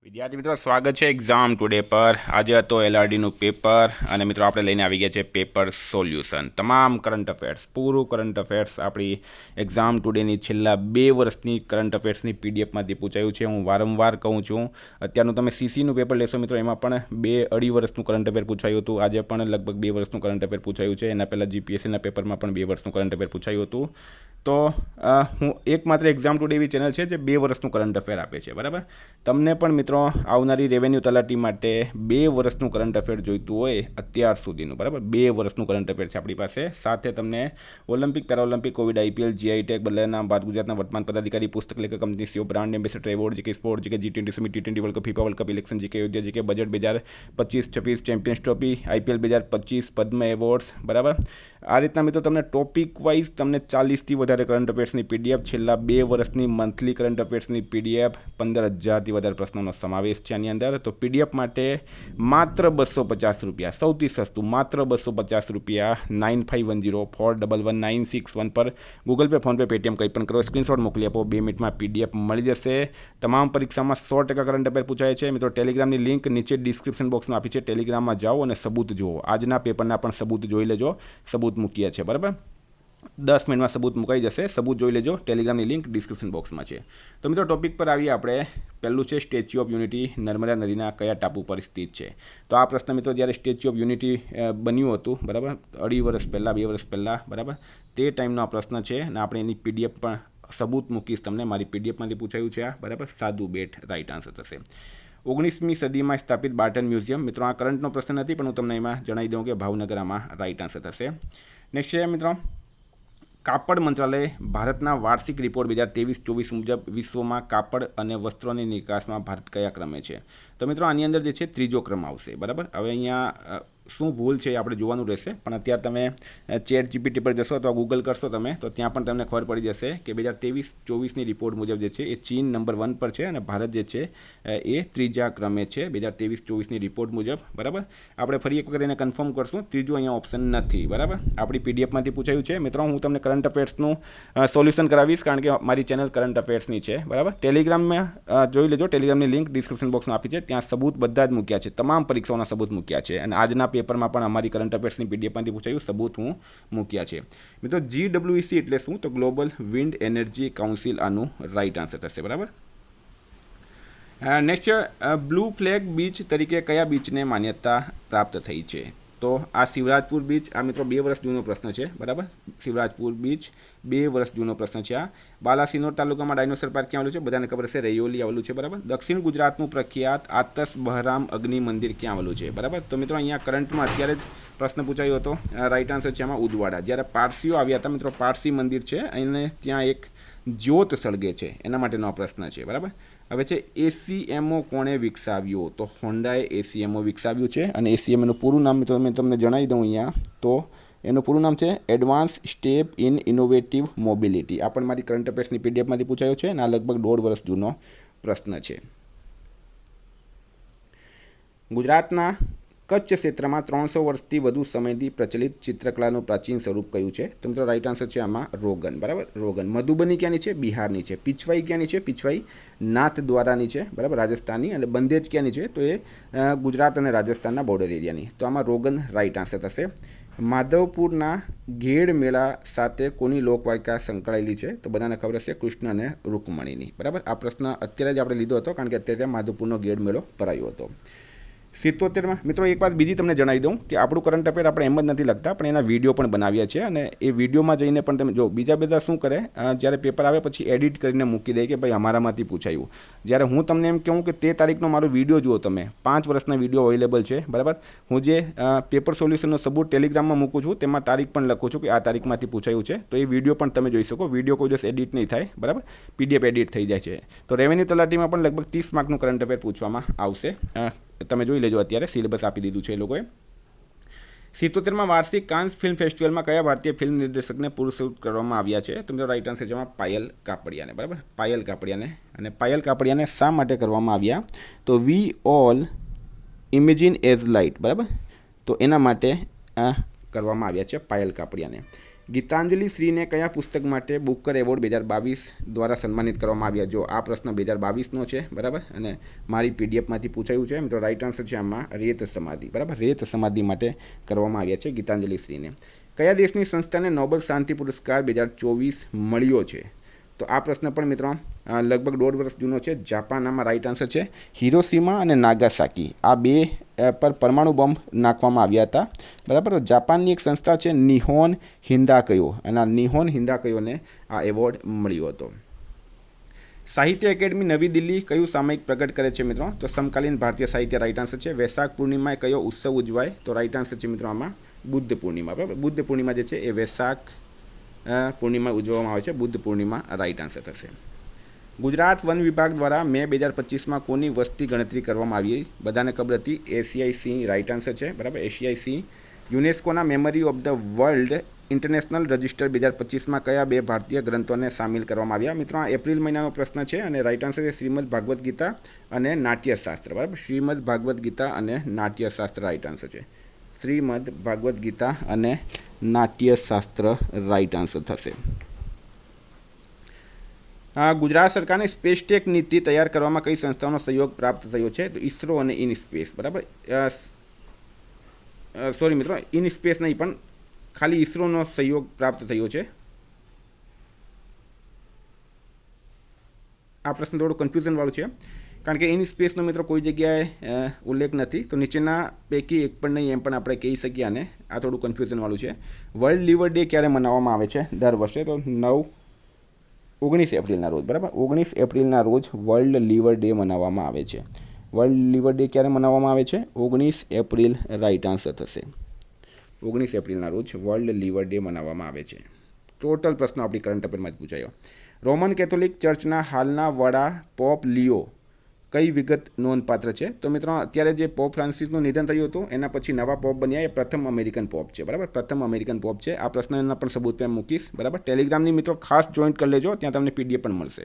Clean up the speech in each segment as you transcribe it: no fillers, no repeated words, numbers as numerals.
વિદ્યાર્થી મિત્રો, સ્વાગત છે એક્ઝામ ટુડે પર। આજે હતો એલઆરડીનું પેપર અને મિત્રો આપણે લઈને આવી ગયા છે પેપર સોલ્યુશન, તમામ કરંટ અફેર્સ, પૂરું કરંટ અફેર્સ આપણી એક્ઝામ ટુડેની છેલ્લા 2 વર્ષની કરંટ અફેર્સની પીડીએફમાંથી પૂછાયું છે। હું વારંવાર કહું છું, અત્યારનું તમે સીસીનું પેપર લેશો મિત્રો, એમાં પણ 2-2.5 વર્ષનું કરંટ અફેર પૂછાયું હતું। આજે પણ લગભગ 2 વર્ષનું કરંટ અફેર પૂછાયું છે। એના પહેલાં જીપીએસસીના પેપરમાં પણ 2 વર્ષનું કરંટ અફેર પૂછાયું હતું। તો હું એકમાત્ર એક્ઝામ ટુડે એવી ચેનલ છે જે 2 વર્ષનું કરંટ અફેર આપે છે, બરાબર। તમને પણ મિત્રો આવનારી રેવન્યુ તલાટી માટે 2 વર્ષનું કરંટ અફેર જોઈતું હોય અત્યાર સુધીનું, બરાબર, 2 વર્ષનું કરંટ અફેર છે આપણી પાસે। સાથે તમને Olympic, Paralympic, Covid, IPL, GI tag, બદલાના ભારત ગુજરાતના વર્તમાન પદાધિકારી, પુસ્તક લેખક, company CEO, brand ambassador award, GK sport, GK G20 summit, T20 World Cup, FIFA World Cup, election, GK યોગ્ય, GK budget 2025-26, Champions Trophy, IPL 2025, Padma awards, બરાબર। આ રીતના મિત્રો તમને ટોપિક વાઇઝ તમને 40થી વધારે કરંટ અફેર્સની પીડીએફ, છેલ્લા 2 વર્ષની મંથલી કરંટ અફેર્સની પીડીએફ, 15,000થી વધારે પ્રશ્નોનો સમાવેશ છે આની અંદર। તો પીડીએફ માટે માત્ર 250 રૂપિયા, સૌથી સસ્તું, માત્ર 250 રૂપિયા, 9510411961 પર ગૂગલ પે, ફોનપે, પેટીએમ કંઈ પણ કરો, સ્ક્રીનશોટ મોકલી આપો, 2 મિનિટમાં પીડીએફ મળી જશે। તમામ પરીક્ષામાં 100% કરંટ અફેર પૂછાય છે મિત્રો। ટેલિગ્રામની લિંક નીચે ડિસ્ક્રિપ્શન બોક્સમાં આપી છે, ટેલિગ્રામમાં જાઓ અને સબૂત જુઓ, આજના પેપરના પણ સબૂત જોઈ લેજો, સબૂત મૂક્યા છે, બરાબર। 10 મિનિટમાં સબૂત મુકાઈ જશે, સબૂત જોઈ લેજો, ટેલિગ્રામની લિંક ડિસ્ક્રિપ્શન બોક્સમાં છે। તો મિત્રો ટોપિક પર આવીએ આપણે। પહેલું છે સ્ટેચ્યુ ઓફ યુનિટી નર્મદા નદીના કયા ટાપુ પર સ્થિત છે? તો આ પ્રશ્ન મિત્રો જ્યારે સ્ટેચ્યુ ઓફ યુનિટી બન્યું હતું, બરાબર, 2.5 વર્ષ પહેલાં, 2 વર્ષ પહેલાં, બરાબર, તે ટાઈમનો આ પ્રશ્ન છે અને આપણે એની પીડીએફ પણ સબૂત મૂકીશ તમને, મારી પીડીએફમાંથી પૂછાયું છે આ, બરાબર। સાદું બેટ રાઈટ આન્સર થશે। 19મી સદીમાં સ્થાપિત બાર્ટન મ્યુઝિયમ, મિત્રો આ કરંટનો પ્રશ્ન નથી પણ હું તમને એમાં જણાવી દઉં કે ભાવનગર આમાં રાઈટ આન્સર થશે। નેક્સ્ટ છે મિત્રો કાપડ મંત્રાલય ભારતના વાર્ષિક રિપોર્ટ 2023-24 મુજબ વિશ્વમાં કાપડ અને વસ્ત્રોની નિકાસમાં ભારત કયા ક્રમે છે? તો મિત્રો આની અંદર જે છે 3જો ક્રમ આવશે, બરાબર। હવે અહીંયા શું ભૂલ છે એ આપણે જોવાનું રહેશે, પણ અત્યારે તમે ચેટ જીપીટી પર જશો અથવા ગૂગલ કરશો તમે તો ત્યાં પણ તમને ખબર પડી જશે કે 2023-24ની રિપોર્ટ મુજબ જે છે એ ચીન નંબર 1 પર છે અને ભારત જે છે એ 3જા ક્રમે છે 2023-24ની રિપોર્ટ મુજબ, બરાબર। આપણે ફરી એક વખત એને કન્ફર્મ કરશું, 3જો અહીંયા ઓપ્શન નથી, બરાબર, આપણી પીડીએફમાંથી પૂછાયું છે મિત્રો। હું તમને કરંટ અફેર્સનું સોલ્યુશન કરાવીશ કારણ કે મારી ચેનલ કરંટ અફેર્સની છે, બરાબર। ટેલિગ્રામમાં જોઈ લેજો, ટેલિગ્રામની લિંક ડિસ્ક્રિપ્શન બોક્સમાં આપી છે, ત્યાં સબૂત બધા જ મૂક્યા છે, તમામ પરીક્ષાઓના સબૂત મૂક્યા છે અને આજના પેપરમાં પણ અમારી કરંટ અફેર્સની પીડીએફમાંથી પૂછાયું, સબૂત હું મૂક્યા છે મિત્રો। GWEC એટલે શું? તો ગ્લોબલ વિન્ડ એનર્જી કાઉન્સિલ આનું રાઈટ આન્સર થશે, બરાબર। નેક્સ્ટ બ્લુ ફ્લેગ બીચ તરીકે કયા બીચને માન્યતા પ્રાપ્ત થઈ છે? તો આ શિવરાજપુર બીચ, આ મિત્રો 2 વર્ષ જૂનો પ્રશ્ન છે, બરાબર। શિવરાજપુર બીચ 2 વર્ષ જૂનો પ્રશ્ન છે આ। બાલાસિનોર તાલુકામાં ડાયનોસર પાર્ક ક્યાં આવેલું છે? બધાને ખબર છે, રૈયોલી આવેલું છે, બરાબર। દક્ષિણ ગુજરાતનું પ્રખ્યાત આતસ બહરામ અગ્નિ મંદિર ક્યાં આવેલું છે? બરાબર। તો મિત્રો અહીંયા કરંટમાં અત્યારે જ પ્રશ્ન પૂછાયો હતો, રાઈટ આન્સર છે આમાં ઉદવાડા। જ્યારે પારસીઓ આવ્યા હતા મિત્રો, પારસી મંદિર છે અને ત્યાં એક જ્યોત સળગે છે, એના માટેનો આ પ્રશ્ન છે, બરાબર। હવે છે એસીએમઓ કોણે વિકસાવ્યો? તો હોન્ડાએ એસીએમઓ વિકસાવ્યું છે અને એસીએમઓનું પૂરું નામ મિત્રો મેં તમને જણાવી દઉં અહીંયા, તો એનું પૂરું નામ છે advance step in innovative mobility. આ પણ મારી કરંટ અફેર્સની પીડીએફમાંથી પૂછાયો છે અને આ લગભગ 1.5 વર્ષ જૂનો પ્રશ્ન છે। ગુજરાતના કચ્છ ક્ષેત્રમાં 300 વર્ષથી વધુ સમયથી પ્રચલિત ચિત્રકલાનું પ્રાચીન સ્વરૂપ કયું છે? તો મિત્રો રાઈટ આન્સર છે આમાં રોગન, બરાબર, રોગન। મધુબની ક્યાંની છે? બિહારની છે। પીછવાઈ ક્યાંની છે? પીછવાઈ નાથ દ્વારાની છે, બરાબર, રાજસ્થાનની। અને બંદેજ ક્યાંની છે? તો એ ગુજરાત અને રાજસ્થાનના બોર્ડર એરિયાની, તો આમાં રોગન રાઈટ આન્સર થશે। માધવપુરના ઘેડ મેળા સાથે કોની લોકવાયકા સંકળાયેલી છે? તો બધાને ખબર હશે, કૃષ્ણ અને રૂકમણીની, બરાબર। આ પ્રશ્ન અત્યારે જ આપણે લીધો હતો કારણ કે અત્યારે માધવપુરનો ઘેડ મેળો ભરાયો હતો। 77માં મિત્રો એક વાત બીજી તમને જણાવી દઉં કે આપણું કરંટ અફેર આપણે એમ જ નથી લખતા, પણ એના વિડીયો પણ બનાવ્યા છે અને એ વિડીયોમાં જઈને પણ તમે જો, બીજા બધા શું કરે, જ્યારે પેપર આવે પછી એડિટ કરીને મૂકી દે કે ભાઈ અમારામાંથી પૂછાયું। જ્યારે હું તમને એમ કહું કે તે તારીખનો મારો વિડીયો જુઓ તમે, 5 વર્ષના વિડીયો અવેલેબલ છે, બરાબર। હું જે પેપર સોલ્યુશનનો સબૂત ટેલિગ્રામમાં મૂકું છું તેમાં તારીખ પણ લખું છું કે આ તારીખમાંથી પૂછાયું છે, તો એ વિડીયો પણ તમે જોઈ શકો। વિડીયો કોઈ દિવસ એડિટ નહીં થાય, બરાબર, પીડીએફ એડિટ થઈ જાય છે। તો રેવન્યુ તલાટીમાં પણ લગભગ 30 માર્કનું કરંટ અફેર પૂછવામાં આવશે, તમે જોઈ લેજો, અત્યારે સિલેબસ આપી દીધું છે એ લોકોએ। 77માં વાર્ષિક કાન્સ ફિલ્મ ફેસ્ટિવલમાં કયા ભારતીય ફિલ્મ નિર્દેશકને પુરસ્કૃત કરવામાં આવ્યા છે? તો મિત્રો રાઈટ આન્સર છે એમાં પાયલ કાપડિયાને, બરાબર, પાયલ કાપડિયાને। અને પાયલ કાપડિયાને શા માટે કરવામાં આવ્યા? તો we all imagine as light, બરાબર, તો એના માટે કરવામાં આવ્યા છે પાયલ કાપડિયાને। ગીતાંજલિ શ્રીને કયા પુસ્તક માટે બુકર એવોર્ડ 2022 દ્વારા સન્માનિત કરવામાં આવ્યા? જો આ પ્રશ્ન 2022નો છે, બરાબર, અને મારી પીડીએફમાંથી પૂછાયું છે મિત્રો. રાઈટ આન્સર છે આમાં રેત સમાધિ, બરાબર, રેત સમાધિ માટે કરવામાં આવ્યા છે ગીતાંજલિ શ્રીને. કયા દેશની સંસ્થાને નોબેલ શાંતિ પુરસ્કાર 2024 મળ્યો છે? તો આ પ્રશ્ન પણ મિત્રો લગભગ 1.5 વર્ષ જૂનો છે. જાપાન આમાં રાઈટ આન્સર છે. હિરોશીમા અને નાગાસાકી આ બે પર પરમાણુ બોમ્બ નાખવામાં આવ્યા હતા, બરાબર. તો જાપાનની એક સંસ્થા છે નિહોન હિન્દાકયો, અને આ નિહોન હિન્દાકયોને આ એવોર્ડ મળ્યો હતો. સાહિત્ય એકેડમી નવી દિલ્હી કયું સામયિક પ્રગટ કરે છે મિત્રો? તો સમકાલીન ભારતીય સાહિત્ય રાઈટ આન્સર છે. વૈશાખ પૂર્ણિમાએ કયો ઉત્સવ ઉજવાય? તો રાઈટ આન્સર છે મિત્રો આમાં બુદ્ધ પૂર્ણિમા, બરાબર. બુદ્ધ પૂર્ણિમા જે છે એ વૈશાખ પૂર્ણિમા ઉજવવામાં આવે છે. બુદ્ધ પૂર્ણિમા રાઈટ આન્સર થશે. ગુજરાત વન વિભાગ દ્વારા મે 2025માં કોની વસ્તી ગણતરી કરવામાં આવી? બધાને ખબર હતી, એશિયાઈ સિંહ રાઈટ આન્સર છે, બરાબર, એશિયાઈ સિંહ. યુનેસ્કોના Memory of the World International Register 2025માં કયા બે ભારતીય ગ્રંથોને સામેલ કરવામાં આવ્યા? મિત્રો આ એપ્રિલ મહિનાનો પ્રશ્ન છે અને રાઈટ આન્સર છે શ્રીમદ ભાગવત ગીતા અને નાટ્યશાસ્ત્ર, બરાબર. શ્રીમદ ભાગવત ગીતા અને નાટ્યશાસ્ત્ર રાઈટ આન્સર છે. શ્રીમદ ભાગવત ગીતા અને નાટ્યશાસ્ત્ર રાઈટ આન્સર થશે. ગુજરાત સરકારની સ્પેસ ટેક નીતિ તૈયાર કરવામાં કઈ સંસ્થાઓનો સહયોગ પ્રાપ્ત થયો છે? તો ઇસરો અને ઇનસ્પેસ, બરાબર. સોરી મિત્રો, ઇનસ્પેસ નહીં પણ ખાલી ઇસરોનો સહયોગ પ્રાપ્ત થયો છે. આ પ્રશ્ન થોડું કન્ફ્યુઝનવાળું છે કારણ કે ઇનસ્પેસનો મિત્રો કોઈ જગ્યાએ ઉલ્લેખ નથી. તો નીચેના પૈકી એક પણ નહીં એમ પણ આપણે કહી શકીએ, અને આ થોડું કન્ફ્યુઝનવાળું છે. વર્લ્ડ લીવર ડે ક્યારે મનાવવામાં આવે છે દર વર્ષે? તો 19 એપ્રિલના રોજ, બરાબર. 19 એપ્રિલના રોજ વર્લ્ડ લીવર ડે મનાવવામાં આવે છે. વર્લ્ડ લીવર ડે ક્યારે મનાવવામાં આવે છે? 19 એપ્રિલ રાઈટ આન્સર થશે. 19 એપ્રિલના રોજ વર્લ્ડ લીવર ડે મનાવવામાં આવે છે. ટોટલ પ્રશ્નો આપણી કરંટ અફેરમાં જ પૂછાયો. રોમન કેથોલિક ચર્ચના હાલના વડા પોપ લિયો કઈ વિગત નોંધપાત્ર છે? તો મિત્રો અત્યારે જે પોપ ફ્રાન્સિસનું નિધન થયું હતું એના પછી નવા પોપ બન્યા એ પ્રથમ અમેરિકન પોપ છે, બરાબર. પ્રથમ અમેરિકન પોપ છે. આ પ્રશ્નના પણ સબૂત મેં મૂકીશ, બરાબર. ટેલિગ્રામની મિત્રો ખાસ જોઈન્ટ કરી લેજો, ત્યાં તમને પીડીએફ પણ મળશે.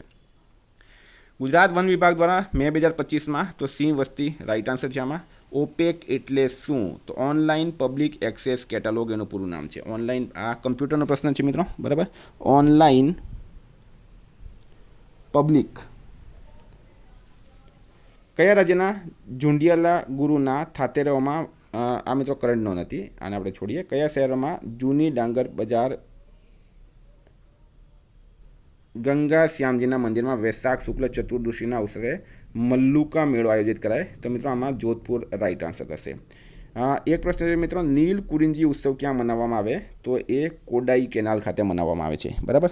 ગુજરાત વન વિભાગ દ્વારા મે 2025માં તો સિંહ વસ્તી રાઈટ આન્સર છે આમાં. ઓપેક એટલે શું? તો ઓનલાઈન પબ્લિક એક્સેસ કેટેલોગ એનું પૂરું નામ છે. ઓનલાઈન, આ કમ્પ્યુટરનો પ્રશ્ન છે મિત્રો, બરાબર. Online public. કયા રાજ્યના ઝુંડિયાલા ગુરુના થાતેરાઓમાં આ મિત્રો કરંટ નો નથી, આને આપણે છોડીએ. કયા શહેરોમાં જૂની ડાંગર બજાર ગંગા શ્યામજીના મંદિરમાં વૈશાખ શુક્લ ચતુર્દશીના અવસરે મલ્લુકા મેળો આયોજિત કરાય? તો મિત્રો આમાં જોધપુર રાઈટ આન્સર થશે. એક પ્રશ્ન છે મિત્રો, નીલ કુરિંજી ઉત્સવ ક્યાં મનાવવામાં આવે? તો એ કોડાઈ કેનાલ ખાતે મનાવવામાં આવે છે, બરાબર.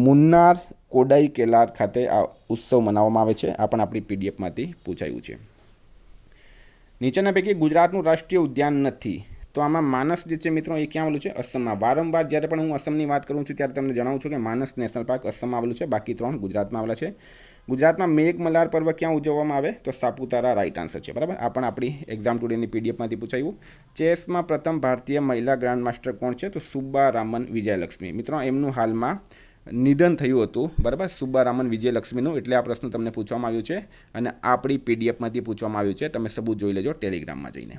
મુન્નાર કોડાઈ કેનાલ ખાતે આ ઉત્સવ મનાવવામાં આવે છે. આ પણ આપણી પીડીએફમાંથી પૂછાયું છે. નીચેના પૈકી ગુજરાતનું રાષ્ટ્રીય ઉદ્યાન નથી. તો આમાં માનસ જે છે મિત્રો એ ક્યાં આવેલું છે? અસમમાં. વારંવાર જ્યારે પણ હું અસમની વાત કરું છું ત્યારે તમને જણાવું છું કે માનસ નેશનલ પાર્ક અસમમાં આવેલું છે, બાકી 3 ગુજરાતમાં આવેલા છે. ગુજરાતમાં મેઘમલ્હાર પર્વ ક્યાં ઉજવવામાં આવે? તો સાપુતારા રાઈટ આન્સર છે, બરાબર. આ પણ આપણી એક્ઝામ ટુડેની પીડીએફમાંથી પૂછાયું. ચેસમાં પ્રથમ ભારતીય મહિલા ગ્રાન્ડ માસ્ટર કોણ છે? તો સુબ્બારામન વિજયલક્ષ્મી. મિત્રો એમનું હાલમાં નિધન થયું હતું, બરાબર, સુબ્બારામન વિજયલક્ષ્મીનું. એટલે આ પ્રશ્ન તમને પૂછવામાં આવ્યું છે અને આપણી પીડીએફમાંથી પૂછવામાં આવ્યું છે. તમે સબૂત જોઈ લેજો ટેલિગ્રામમાં જઈને.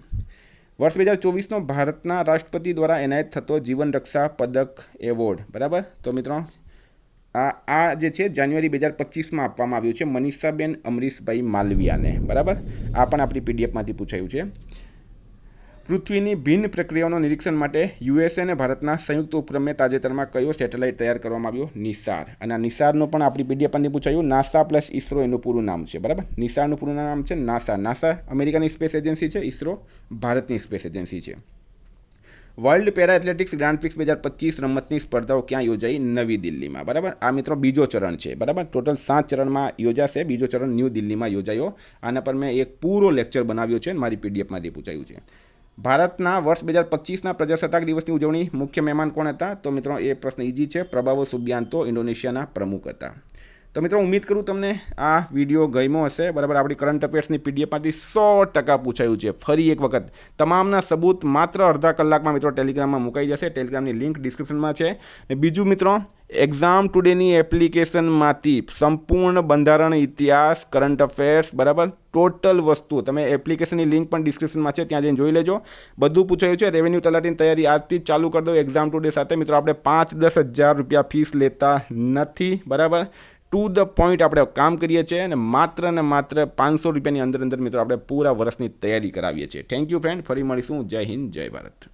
વર્ષ 2024નો ભારતના રાષ્ટ્રપતિ દ્વારા એનાયત થતો જીવન રક્ષા પદક એવોર્ડ, બરાબર. તો મિત્રો આ જે છે જાન્યુઆરી 2025માં આપવામાં આવ્યું છે મનીષાબેન અમરીશભાઈ માલવિયાને, બરાબર. આ પણ આપણી પીડીએફમાંથી પૂછાયું છે. પૃથ્વીની ભિન્ન પ્રક્રિયાઓનું નિરીક્ષણ માટે યુએસએ અને ભારતના સંયુક્ત ઉપક્રમે તાજેતરમાં કયો સેટેલાઇટ તૈયાર કરવામાં આવ્યો? નિસાર. અને આ નિસારનો પણ આપણી પીડીએફમાંથી પૂછાયું. નાસા પ્લસ ઇસરો એનું પૂરું નામ છે, બરાબર. નિસારનું પૂરું નામ છે નાસા. નાસા અમેરિકાની સ્પેસ એજન્સી છે, ઇસરો ભારતની સ્પેસ એજન્સી છે. World para athletics grand prix 2025 રમતની સ્પર્ધાઓ ક્યાં યોજાઈ? નવી દિલ્હીમાં, બરાબર. આ મિત્રો બીજો ચરણ છે, બરાબર. ટોટલ 7 ચરણમાં યોજાશે. બીજો ચરણ ન્યૂ દિલ્હીમાં યોજાયો. આના પર મેં એક પૂરો લેક્ચર બનાવ્યો છે, મારી પીડીએફમાંથી પૂછાયું છે. ભારતના વર્ષ 2025ના પ્રજાસત્તાક દિવસની ઉજવણી મુખ્ય મહેમાન કોણ હતા? તો મિત્રો એ પ્રશ્ન ઇઝી છે. પ્રભાવો સુબિયાન્તો ઇન્ડોનેશિયાના પ્રમુખ હતા. તો મિત્રો ઉમ્મીદ કરું તમને આ વિડીયો ગમ્યો હશે, બરાબર. આપણી કરંટ અફેર્સની પીડીએફમાંથી 100% પૂછાયું છે. ફરી એક વખત તમામના સબૂત માત્ર અડધા કલાકમાં મિત્રો ટેલિગ્રામમાં મુકાઈ જશે. ટેલિગ્રામની લિંક ડિસ્ક્રિપ્શનમાં છે. અને બીજું મિત્રો એક્ઝામ ટુડેની એપ્લિકેશનમાંથી સંપૂર્ણ બંધારણ, ઇતિહાસ, કરંટ અફેર્સ, બરાબર, ટોટલ વસ્તુ તમે એપ્લિકેશનની લિંક પણ ડિસ્ક્રિપ્શનમાં છે, ત્યાં જઈને જોઈ લેજો. બધું પૂછાયું છે. રેવન્યુ તલાટીની તૈયારી આજથી જ ચાલુ કરી દો એક્ઝામ ટુડે સાથે. મિત્રો આપણે 5-10 હજાર રૂપિયા ફીસ લેતા નથી, બરાબર. ટુ ધ પોઈન્ટ આપણે કામ કરીએ છીએ અને માત્ર ને માત્ર 500 રૂપિયાની અંદર મિત્રો આપણે પૂરા વર્ષની તૈયારી કરાવીએ છીએ. Thank you friend. ફરી મળીશું. જય હિન્દ, જય ભારત.